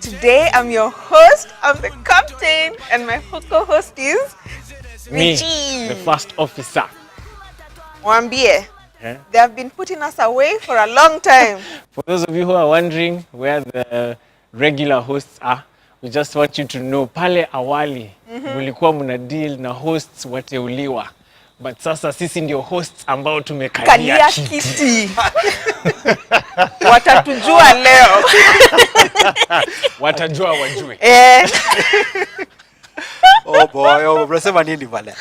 Today I'm your host, I'm the captain, and my co-host is Me, Richie. the first officer. Wambie. Yeah. They have been putting us away for a long time. For those of you who are wondering where the regular hosts are, we just want you to know pale awali mulikuwa muna deal na hosts wateuliwa, but sasa sisi ndio hosts ambao tumekalia Kalia kiti. Watatujua leo. Watajua wajue. Oh boy, unasema nini bana?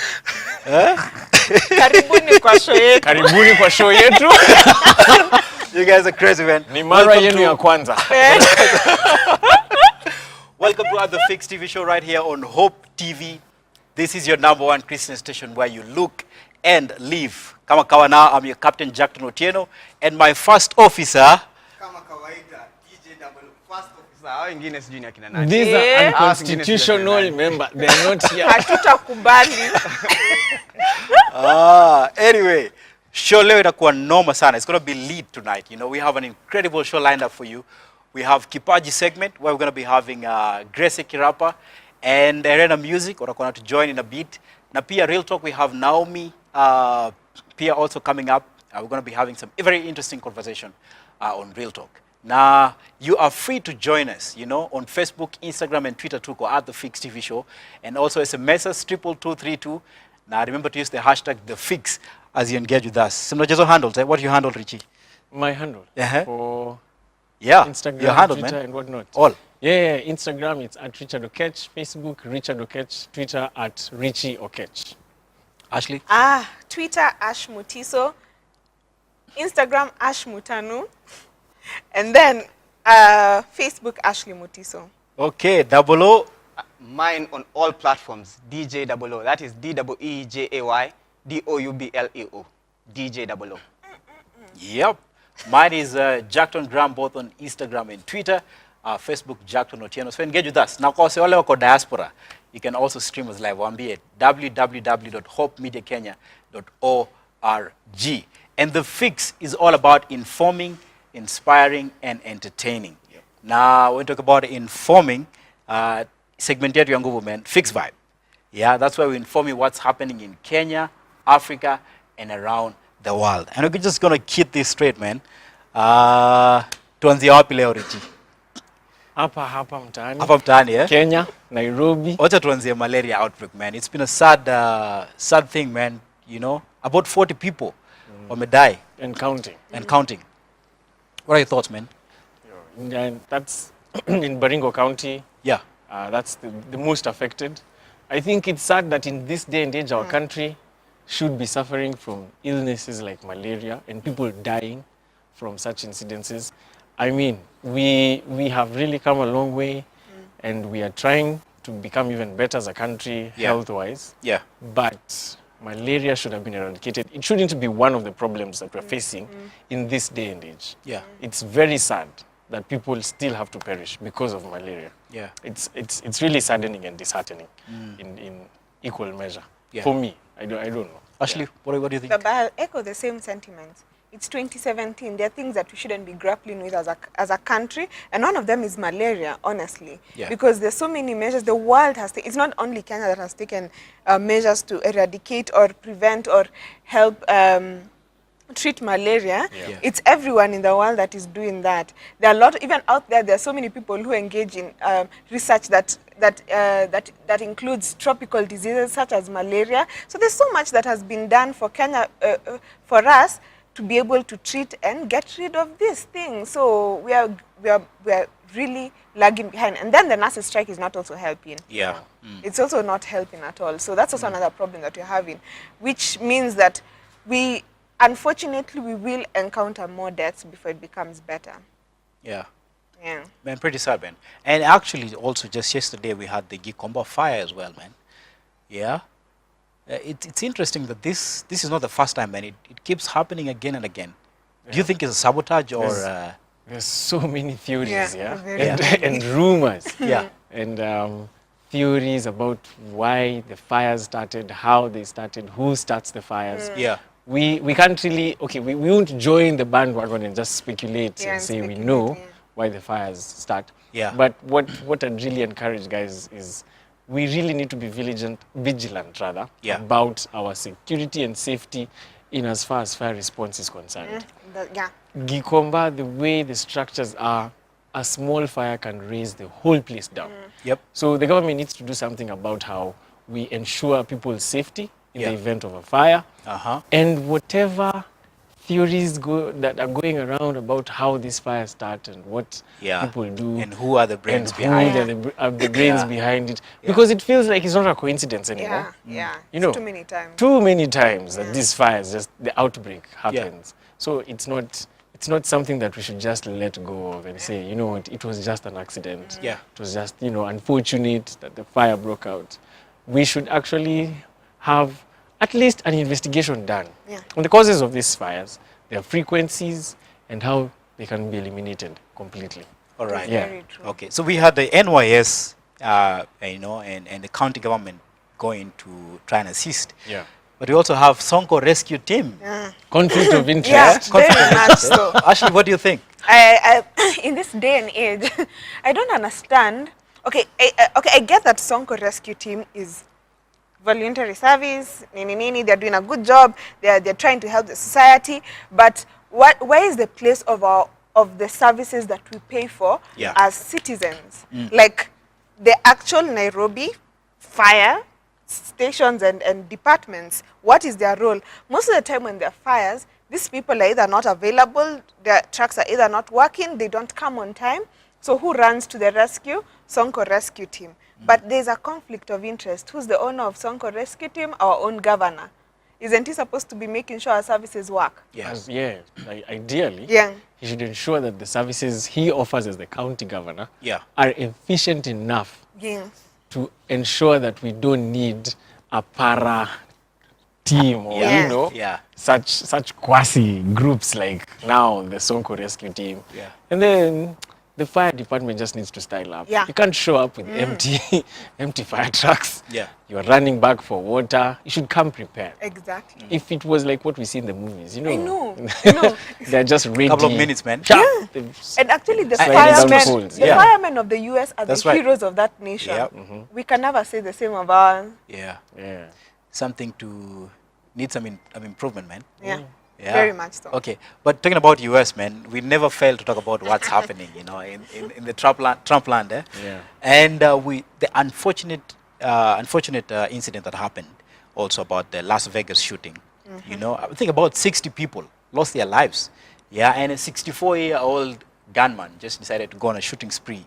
Karibuni kwa show yetu. Karibuni kwa show yetu. You guys are crazy, man. Ni mara yenu ya kwanza. Welcome to The Fix TV show right here on Hope TV. This is your #1 Christian station where you look and live. Kama kawana, I'm your Captain Jackton Otieno and my first officer. Kama kawaida, DJ Double first officer. Hao wengine sijui ni akina nani. These are unconstitutional members. They are not here. Hatutakubali. Anyway, show leo itakuwa noma sana. It's going to be lit tonight. You know, we have an incredible show lined up for you. We have Kipaji segment where we're going to be having Grace Kirapa and Arena Music watakuwa to join in a bit. Na pia Real Talk, we have Naomi Pia also coming up. We're going to be having some very interesting conversation on Real Talk. Now, you are free to join us, you know, on Facebook, Instagram, and Twitter too, at The Fix TV show. And also SMS us 22232. Now, remember to use the hashtag TheFix as you engage with us. Some just handles, eh? What do you handle, Richie? My handle for Instagram, your handle, Twitter, man. and whatnot. All. Yeah, Instagram it's at Richard Okech, Facebook Richard Okech, Twitter at Richie Okech. Ashley? Twitter Ash Mutiso, Instagram Ash Mutanu, and then Facebook Ashley Mutiso. Okay, double O. Mine on all platforms, DJ Double O. That is DEEJAY DOUBLEO. DJ Double O. Yep. Mine is Jackton Graham, both on Instagram and Twitter. Facebook, Jackton Otieno. So engage with us. Now, kwa wale wako diaspora, you can also stream us live. Waambie www.hopemediakenya.org. And The Fix is all about informing, inspiring, and entertaining. Yep. Now, when we talk about informing, segment yetu ya nguvu, man, Fix Vibe. Yeah, that's where we inform you what's happening in Kenya, Africa, and around the world. And we're just going to keep this straight, man. Tuanzie wapi leo, Richie? Hapa mtaani. Hapa mtaani, eh? Kenya, Nairobi. Wacha tuanzie malaria outbreak, man. It's been a sad thing, man. You know, about 40 people wame die. And counting. And counting. What are your thoughts, man? And that's in Baringo County. Yeah. That's the most affected. I think it's sad that in this day and age, our country should be suffering from illnesses like malaria and people dying from such incidences. I mean, we have really come a long way and we are trying to become even better as a country health-wise. Yeah. But malaria should have been eradicated. It shouldn't be one of the problems that we're facing in this day and age. Yeah. It's very sad that people still have to perish because of malaria. Yeah. It's really saddening and disheartening in equal measure. Yeah. For me, I don't know. Ashley, what do you think? But I'll echo the same sentiments. It's 2017. There are things that we shouldn't be grappling with as a country, and one of them is malaria, honestly. Yeah. Because there's so many measures the world has taken. It's not only Kenya that has taken measures to eradicate or prevent or help treat malaria. Yeah. It's everyone in the world that is doing that. There are a lot, even out there are so many people who engage in research that includes tropical diseases such as malaria. So there's so much that has been done for Kenya, for us to be able to treat and get rid of this thing. So we are really lagging behind. And then the nurses strike is not also helping. Yeah. It's also not helping at all. So that's also another problem that we're having, which means that unfortunately, we will encounter more deaths before it becomes better. Yeah. Yeah. Man, pretty sad, man. And actually, also, just yesterday, we had the Gikomba fire as well, man. Yeah. It's interesting that this is not the first time, man. It keeps happening again and again. Yeah. Do you think it's a sabotage or... There's so many theories, and rumors. Yeah. And theories about why the fires started, how they started, who starts the fires. Yeah. We can't really, we won't join the bandwagon and just speculate and say we know. why the fires start. Yeah. But what I'd really encourage guys is we really need to be vigilant rather, Yeah. about our security and safety in as far as fire response is concerned. Yeah. Gikomba, the way the structures are, a small fire can raise the whole place down. Yep. So the government needs to do something about how we ensure people's safety in Yeah. the event of a fire. Uh-huh. And whatever theories that are going around about how these fires start and what Yeah. people do And who are the brains and behind who it? are the brains Yeah. behind it, because it feels like it's not a coincidence anymore. Yeah. You It's know, too many times. too many times that these fires, just the outbreak happens. So it's not something that we should just let go of and say, you know what, it was just an accident. Yeah. It was just, unfortunate that the fire broke out. We should actually have at least an investigation done on the causes of these fires, their frequencies, and how they can be eliminated completely. All right. Yeah. Very true. Okay, so we had the NYS, and the county government going to try and assist. Yeah. But we also have Sonko Rescue Team. Conflict of interest. Yeah, very much so. Ashley, what do you think? I in this day and age, I don't understand. Okay, I get that Sonko Rescue Team is voluntary service, they're doing a good job, they're trying to help the society, but where is the place of the services that we pay for Yeah. as citizens? Like the actual Nairobi fire stations and departments, what is their role? Most of the time when there are fires, these people are either not available, their trucks are either not working, they don't come on time. So who runs to the rescue? Sonko Rescue Team. But there's a conflict of interest. Who's the owner of Sonko Rescue Team? Our own governor. Isn't he supposed to be making sure our services work? Yes. Ideally, Yeah. he should ensure that the services he offers as the county governor Yeah. are efficient enough Yes. to ensure that we don't need a para team or Yeah. Yeah. such quasi groups like now the Sonko Rescue Team. Yeah. And then the fire department just needs to style up. Yeah. You can't show up with empty fire trucks. Yeah. You're running back for water. You should come prepared. Exactly. If it was like what we see in the movies, I know. they're just ready. Couple of minutes, man. Sharp. And actually, the Sliding down the firemen, poles, the yeah. firemen of the US are That's the right. heroes of that nation. Yep. We can never say the same of ours. Yeah. Yeah. Something to need some improvement, man. Yeah. Yeah. Very much so. Okay, but talking about US, man, we never fail to talk about what's happening, in the Trump land. Yeah. And the unfortunate incident that happened also about the Las Vegas shooting. I think about 60 people lost their lives. Yeah, and a 64-year-old gunman just decided to go on a shooting spree.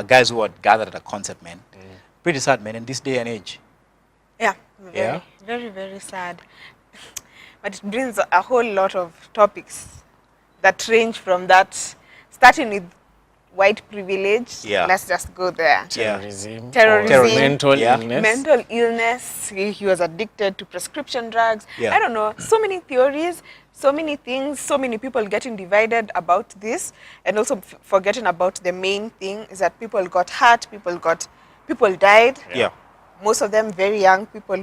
Guys who had gathered at a concert, man. Pretty sad, man, in this day and age. Yeah. Yeah. Very, very sad. But it brings a whole lot of topics that range from that, starting with white privilege. Yeah. Let's just go there. Terrorism. Terrorism. Or mental Yeah. illness. Mental illness. He was addicted to prescription drugs. Yeah. I don't know. So many theories, so many things, so many people getting divided about this, and also forgetting about the main thing is that people got hurt, people died. Yeah. Most of them very young people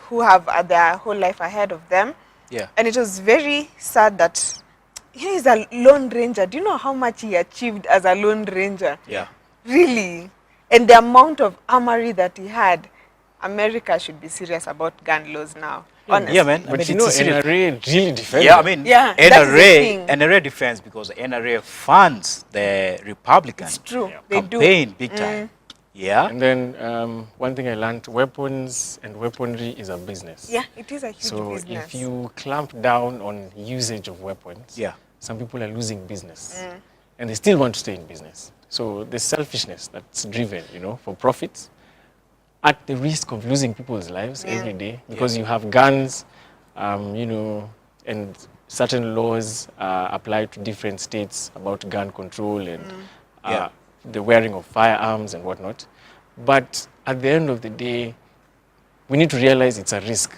who have their whole life ahead of them. Yeah. And it was very sad that he is a lone ranger. Do you know how much he achieved as a lone ranger? Yeah. Really? And the amount of armory that he had, America should be serious about gun laws now. Honestly. Yeah, man. But it's you know, a serious- NRA really defends Yeah, I it. mean, Yeah, that is the thing. NRA defense because NRA funds the Republican It's true. They do. campaign big time. Yeah. And then one thing I learned, weapons and weaponry is a business. Yeah, it is a huge So business. if you clamp down on usage of weapons, Yeah. some people are losing business. And they still want to stay in business. So the selfishness that's driven, for profits, at the risk of losing people's lives every day, because you have guns, and certain laws apply to different states about gun control and Yeah. the wearing of firearms and whatnot. But at the end of the day, we need to realize it's a risk.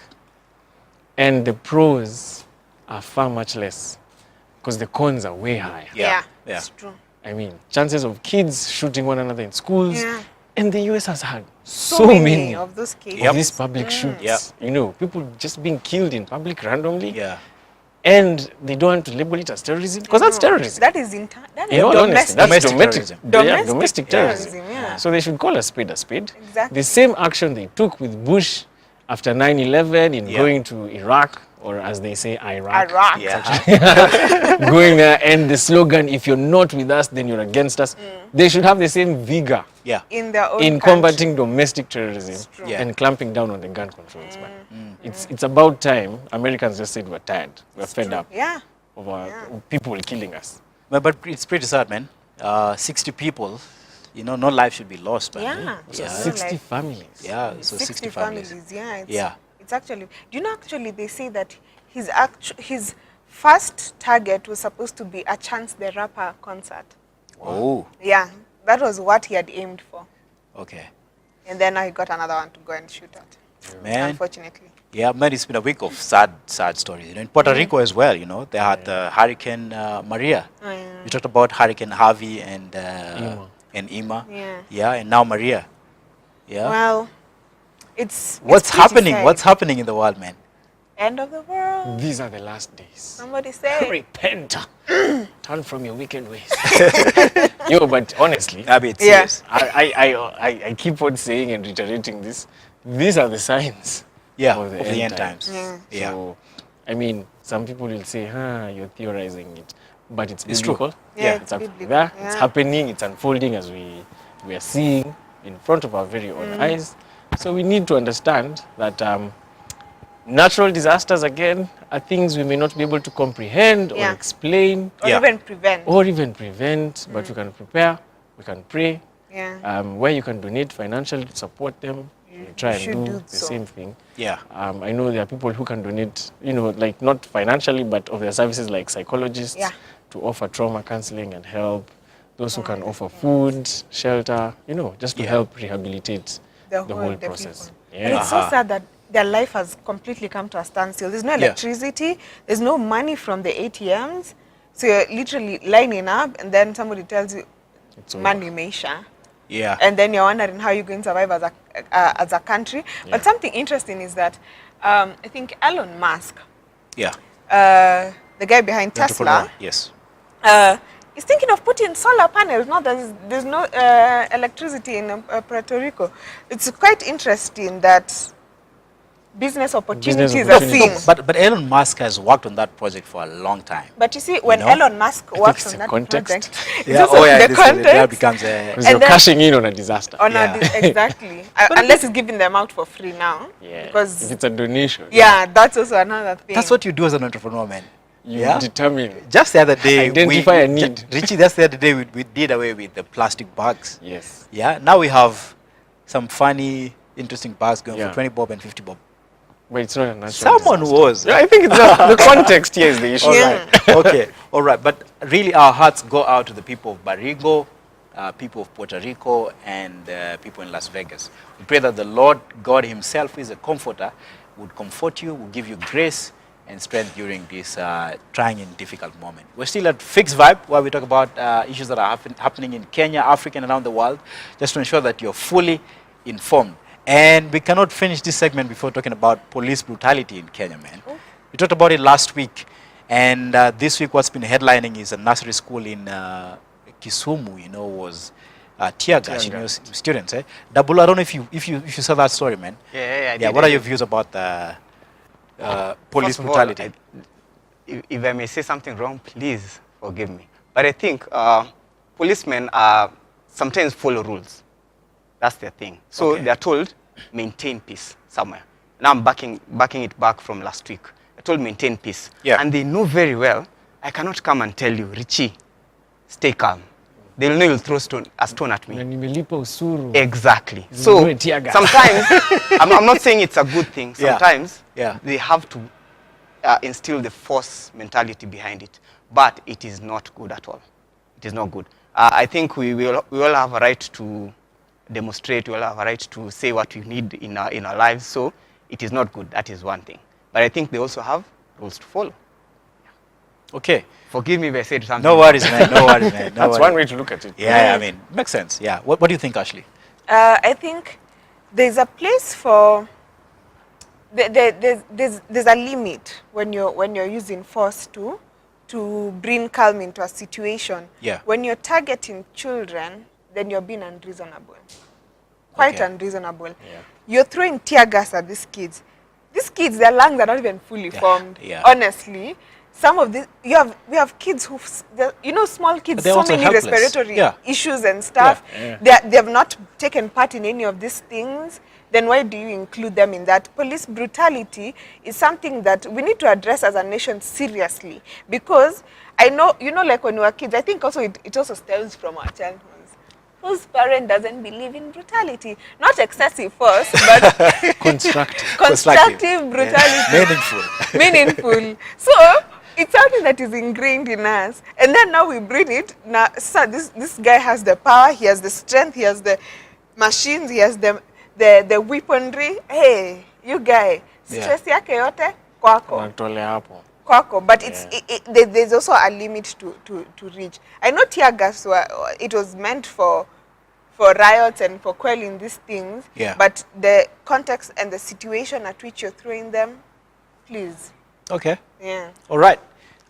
And the pros are far much less because the cons are way higher. Yeah. Yeah. It's true. I mean, chances of kids shooting one another in schools. Yeah. And the US has had So many of those cases. of these public shoots. Yep. People just being killed in public randomly. Yeah. and they don't want to label it as terrorism because that's terrorism. That is that In is all honesty, that's Domestic terrorism. domestic terrorism. yeah. So they should call a spade a spade. Exactly. The same action they took with Bush after 9/11 in Yeah. going to Iraq, or as they say, Iraq. Iraq. Yeah. Going there, and the slogan, if you're not with us, then you're against us. They should have the same vigor Yeah. In their own in country. combating domestic terrorism true. Yeah. and clamping down on the gun controls. Man. It's about time. Americans just said we're tired. We're fed up Yeah. of our people killing us. But it's pretty sad, man. 60 people, you know, no life should be lost, man. Yeah. So Yeah. 60 Like- families. Yeah, so 60 families. Yeah. It's, Yeah. It's actually. Do you know? Actually, they say that his first target was supposed to be a Chance the Rapper concert. Oh, Yeah, that was what he had aimed for, okay. and then now he got another one to go and shoot at. Man, Unfortunately. yeah, man, it's been a week of sad stories. You know, in Puerto Rico as well, you know, they had Hurricane Maria. Oh, yeah. We talked about Hurricane Harvey and Irma. Yeah. Yeah, and now Maria. Yeah. Well, it's What's pretty happening? sad. What's happening in the world, man? End of the world. These are the last days. Somebody say. Repent. Turn from your wicked ways. Yo, but honestly, I mean, it's Yeah. serious. I keep on saying and reiterating this. These are the signs Yeah, of the end end times. times. Yeah. So, I mean, some people will say, you're theorizing it. But it's It's true. biblical. Yeah, It's it's up biblical. there. It's Yeah. happening. It's unfolding as we are seeing in front of our very own eyes. So we need to understand that natural disasters, again, are things we may not be able to comprehend or Yeah. explain Or Yeah. even prevent. or even prevent, but we can prepare, we can pray. Yeah. Where you can donate financially to support them, we try should and do do the so. same thing. Yeah. I know there are people who can donate, you know, like not financially, but of their services like psychologists Yeah. to offer trauma counseling and help. Those who can offer food, shelter, you know, just to Yeah. help rehabilitate the whole the process. people. And it's so sad that their life has completely come to a standstill. There's no electricity. There's no money from the ATMs. So you're literally lining up, and then somebody tells you, It's over. money meisha. Yeah. And then you're wondering how you're going to survive as a country. Yeah. But something interesting is that I think Elon Musk, Yeah. the guy behind Tesla, Entrepreneur. Yes. is thinking of putting solar panels. Now there's no electricity in Puerto Rico. It's quite interesting that business opportunities are opportunities. seen. But Elon Musk has worked on that project for a long time. But you see, when know? Elon Musk works it's on the that context. project, it's Yeah. also Oh yeah. the This that context. becomes a. Because And you're then- cashing in on a disaster. On Yeah. exactly. Unless he's giving them out for free now. Yeah. If Because, it's a donation, yeah, that's also another thing. That's what you do as an entrepreneur, man. you Yeah. determine. Just the other day, Identify a need. Richie, that's the other day we did away with the plastic bags. Yes. Yeah. Now we have some funny, interesting bags going Yeah. for 20 bob and 50 bob. But it's not a natural Someone disaster. was. Yeah, I think it's the context here is the issue. All Yeah. right. Okay. All right. But really, our hearts go out to the people of Barrigo, people of Puerto Rico, and people in Las Vegas. We pray that the Lord God Himself, who is a comforter, would comfort you, will give you grace and strength during this trying and difficult moment. We're still at Fixed Vibe, where we talk about issues that are happening in Kenya, Africa, and around the world, just to ensure that you're fully informed. And we cannot finish this segment before talking about police brutality in Kenya, man. We talked about it last week, and this week what's been headlining is a nursery school in Kisumu, you know, was tear gas, you know, students. Dabula, I don't know if you saw that story, man. Yeah, I did, Yeah, what are your views about the police First of all, brutality? if I may say something wrong, please forgive me. But I think policemen sometimes follow rules. That's their thing. So Okay. they're told, maintain peace somewhere. Now I'm backing it back from last week. They're told maintain peace. Yeah. And they know very well, I cannot come and tell you, Richie, stay calm. They'll know you'll throw a stone at Na me. nimelipa usuru. Exactly. Zinunue So tear gas. sometimes, I'm not saying it's a good thing. Yeah. Sometimes Yeah. they have to instill the force mentality behind it. But it is not good at all. It is not good. I think we all have a right to demonstrate. We all have a right to say what we need in our lives. So it is not good. That is one thing. But I think they also have rules to follow. Okay. Forgive me if I said something. No worries, man. No worries, man. No That's worries. one way to look at it. Yeah, I mean, makes sense. Yeah. What do you think, Ashley? I think there's a place for there's a limit when you're using force to bring calm into a situation. Yeah. When you're targeting children, then you're being unreasonable. Quite Okay. unreasonable. Yeah. You're throwing tear gas at these kids. These kids, their lungs are not even fully formed. yeah. Honestly, some of these we have kids who, small kids, But they're so also many helpless. respiratory Yeah. issues and stuff. Yeah. They have not taken part in any of these things. Then why do you include them in that? Police brutality is something that we need to address as a nation seriously, because I know, like when we were kids, I think also it also stems from our childhoods. Whose parent doesn't believe in brutality? Not excessive force, but constructive brutality. Yeah. Meaningful. Meaningful. So it's something that is ingrained in us, and then now we bring it. Now, so this guy has the power, he has the strength, he has the machines, he has the weaponry. Hey, you guy, stress yake yote kwako. Wanatolea hapo. Kwako, but there's also a limit to reach. I know tear gas it was meant for riots and for quelling these things. Yeah. But the context and the situation at which you're throwing them, please. Okay. Yeah. All right.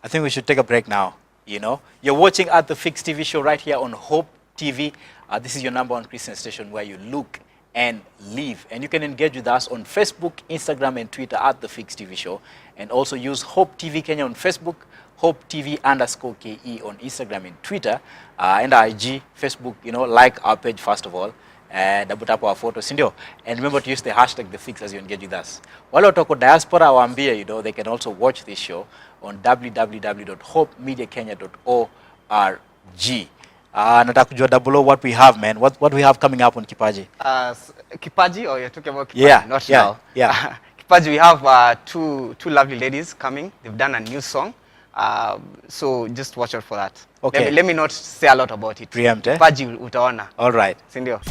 I think we should take a break now. You're watching At The Fix TV show right here on Hope TV. This is your #1 Christian station where you look and live. And you can engage with us on Facebook, Instagram, and Twitter at The Fix TV show. And also use Hope TV Kenya on Facebook, Hope TV_KE on Instagram and Twitter, and IG, Facebook, like our page first of all. Double tap our photos, and remember to use the hashtag The Fix as you engage with us. Wale watoko diaspora waambie, they can also watch this show on www.hopemediakenya.org. Nataka kujua Double O, what we have, man. What we have coming up on Kipaji? Kipaji, or you're talking about Kipaji? Yeah, Not yeah, now. yeah. Kipaji, we have two lovely ladies coming. They've done a new song. So just watch out for that. Okay. Let me not say a lot about it. Preempt, eh? Kipaji utaona. All right. Sindio?